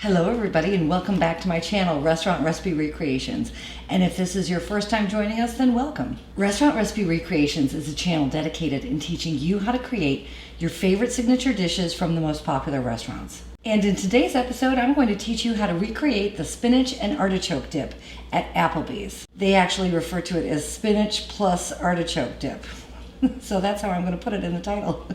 Hello everybody and welcome back to my channel, Restaurant Recipe Recreations. And if this is your first time joining us, then welcome. Restaurant Recipe Recreations is a channel dedicated in teaching you how to create your favorite signature dishes from the most popular restaurants. And in today's episode, I'm going to teach you how to recreate the spinach and artichoke dip at Applebee's. They actually refer to it as spinach plus artichoke dip. So that's how I'm going to put it in the title.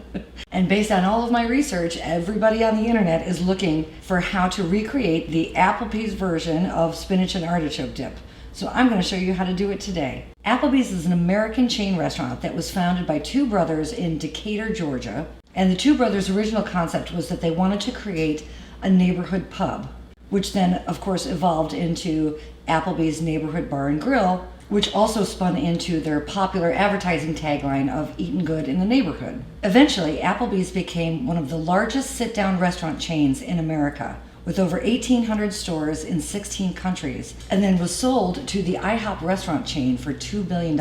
And based on all of my research, everybody on the internet is looking for how to recreate the Applebee's version of spinach and artichoke dip. So I'm going to show you how to do it today. Applebee's is an American chain restaurant that was founded by two brothers in Decatur, Georgia. And the two brothers' original concept was that they wanted to create a neighborhood pub, which then, of course, evolved into Applebee's Neighborhood Bar and Grill, which also spun into their popular advertising tagline of eatin' good in the neighborhood. Eventually, Applebee's became one of the largest sit-down restaurant chains in America, with over 1,800 stores in 16 countries, and then was sold to the IHOP restaurant chain for $2 billion.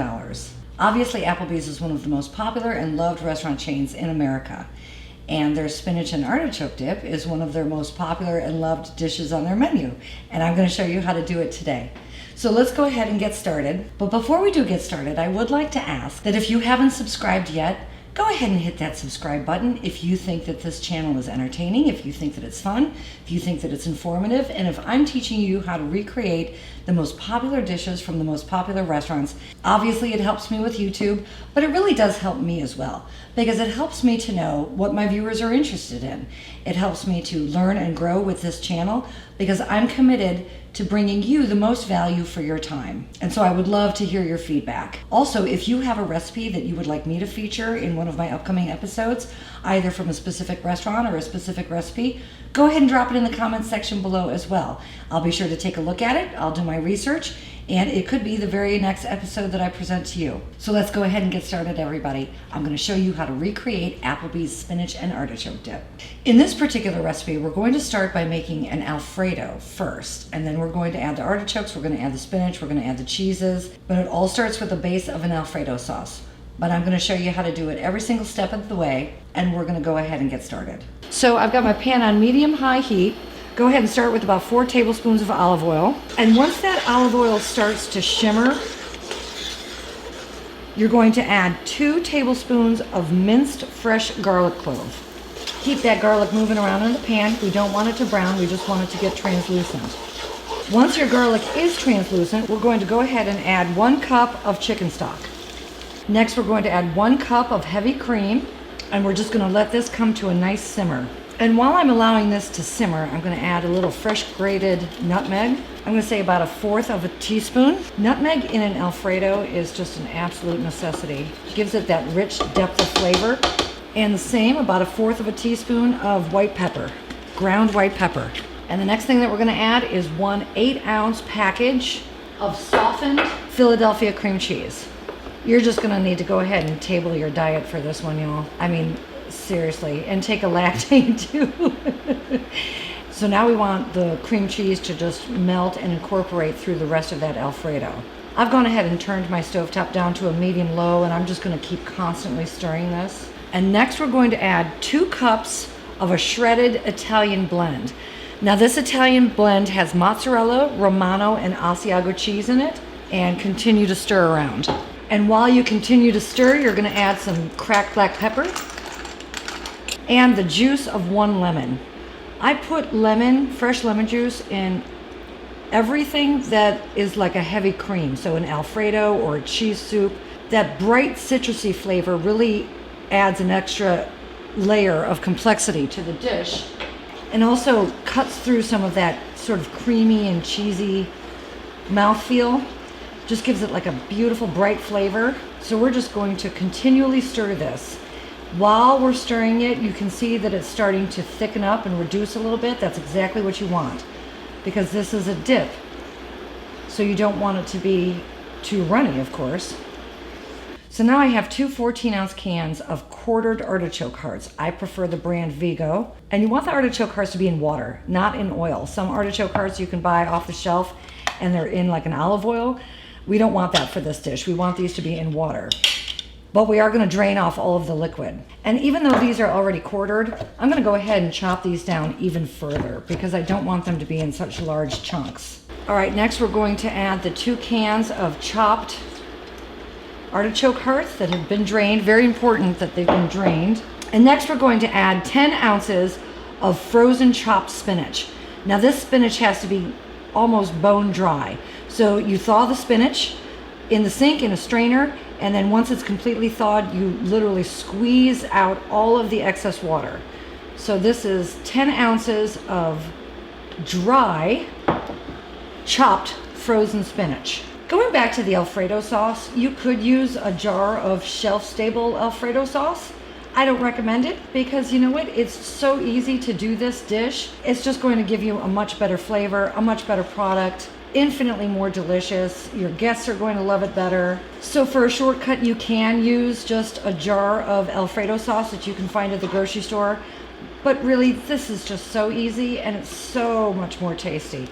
Obviously, Applebee's is one of the most popular and loved restaurant chains in America, and their spinach and artichoke dip is one of their most popular and loved dishes on their menu, and I'm going to show you how to do it today. So let's go ahead and get started. But before we do get started, I would like to ask that if you haven't subscribed yet, go ahead and hit that subscribe button if you think that this channel is entertaining, if you think that it's fun, if you think that it's informative, and if I'm teaching you how to recreate the most popular dishes from the most popular restaurants. Obviously it helps me with YouTube, but it really does help me as well, because it helps me to know what my viewers are interested in. It helps me to learn and grow with this channel, because I'm committed to bringing you the most value for your time. And so I would love to hear your feedback. Also, if you have a recipe that you would like me to feature in one of my upcoming episodes, either from a specific restaurant or a specific recipe, go ahead and drop it in the comments section below as well. I'll be sure to take a look at it, I'll do my research, and it could be the very next episode that I present to you. So let's go ahead and get started, everybody. I'm going to show you how to recreate Applebee's spinach and artichoke dip. In this particular recipe, we're going to start by making an alfredo first, and then we're going to add the artichokes, we're going to add the spinach, we're going to add the cheeses, but it all starts with the base of an alfredo sauce. But I'm going to show you how to do it every single step of the way, and we're going to go ahead and get started. So I've got my pan on medium-high heat. Go ahead and start with about 4 tablespoons of olive oil. And once that olive oil starts to shimmer, you're going to add 2 tablespoons of minced fresh garlic clove. Keep that garlic moving around in the pan. We don't want it to brown, we just want it to get translucent. Once your garlic is translucent, we're going to go ahead and add 1 cup of chicken stock. Next, we're going to add 1 cup of heavy cream, and we're just going to let this come to a nice simmer. And while I'm allowing this to simmer, I'm going to add a little fresh grated nutmeg. I'm going to say about 1/4 of a teaspoon. Nutmeg in an Alfredo is just an absolute necessity. It gives it that rich depth of flavor. And the same, about 1/4 of a teaspoon of white pepper, ground white pepper. And the next thing that we're going to add is 1 8-ounce package of softened Philadelphia cream cheese. You're just going to need to go ahead and table your diet for this one, y'all. I mean, seriously, and take a lactate too. So now we want the cream cheese to just melt and incorporate through the rest of that Alfredo. I've gone ahead and turned my stovetop down to a medium-low, and I'm just going to keep constantly stirring this. And next we're going to add 2 cups of a shredded Italian blend. Now this Italian blend has mozzarella, Romano, and Asiago cheese in it, and continue to stir around. And while you continue to stir, you're going to add some cracked black pepper and the juice of 1 lemon. I put fresh lemon juice in everything that is like a heavy cream, so an Alfredo or a cheese soup. That bright citrusy flavor really adds an extra layer of complexity to the dish, and also cuts through some of that sort of creamy and cheesy mouthfeel. Just gives it like a beautiful bright flavor. So we're just going to continually stir this. While we're stirring it, you can see that it's starting to thicken up and reduce a little bit. That's exactly what you want, because this is a dip, so you don't want it to be too runny, of course. So now I have 2 14-ounce cans of quartered artichoke hearts. I prefer the brand Vigo. And you want the artichoke hearts to be in water, not in oil. Some artichoke hearts you can buy off the shelf and they're in like an olive oil. We don't want that for this dish. We want these to be in water. but we are going to drain off all of the liquid. And even though these are already quartered, I'm going to go ahead and chop these down even further because I don't want them to be in such large chunks. All right, next we're going to add the 2 cans of chopped artichoke hearts that have been drained. Very important that they've been drained. And next we're going to add 10 ounces of frozen chopped spinach. Now this spinach has to be almost bone dry. So you thaw the spinach in the sink in a strainer, and then once it's completely thawed, you literally squeeze out all of the excess water. So this is 10 ounces of dry, chopped frozen spinach. Going back to the Alfredo sauce, you could use a jar of shelf-stable Alfredo sauce. I don't recommend it because you know what? It's so easy to do this dish. It's just going to give you a much better flavor, a much better product, infinitely more delicious. Your guests are going to love it better. So for a shortcut, you can use just a jar of Alfredo sauce that you can find at the grocery store. But really, this is just so easy and it's so much more tasty.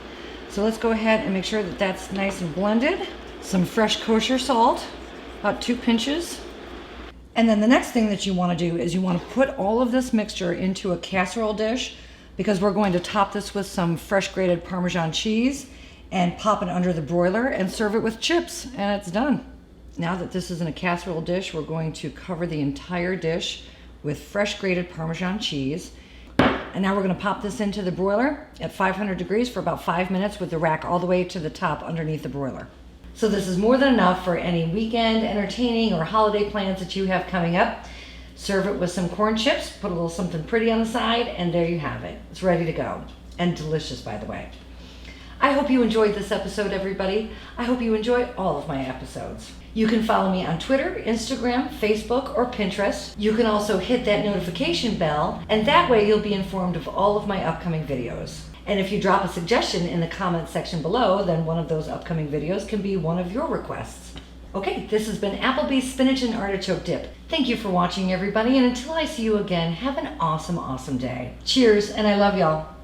So let's go ahead and make sure that that's nice and blended. Some fresh kosher salt, about 2 pinches. And then the next thing that you want to do is you want to put all of this mixture into a casserole dish because we're going to top this with some fresh grated Parmesan cheese and pop it under the broiler and serve it with chips, and it's done. Now that this is in a casserole dish, we're going to cover the entire dish with fresh grated Parmesan cheese. And now we're going to pop this into the broiler at 500 degrees for about 5 minutes with the rack all the way to the top underneath the broiler. So this is more than enough for any weekend entertaining or holiday plans that you have coming up. Serve it with some corn chips, put a little something pretty on the side, and there you have it. It's ready to go. And delicious, by the way. I hope you enjoyed this episode, everybody. I hope you enjoy all of my episodes. You can follow me on Twitter, Instagram, Facebook, or Pinterest. You can also hit that notification bell, and that way you'll be informed of all of my upcoming videos. And if you drop a suggestion in the comments section below, then one of those upcoming videos can be one of your requests. Okay, this has been Applebee's Spinach and Artichoke Dip. Thank you for watching, everybody, and until I see you again, have an awesome, awesome day. Cheers, and I love y'all.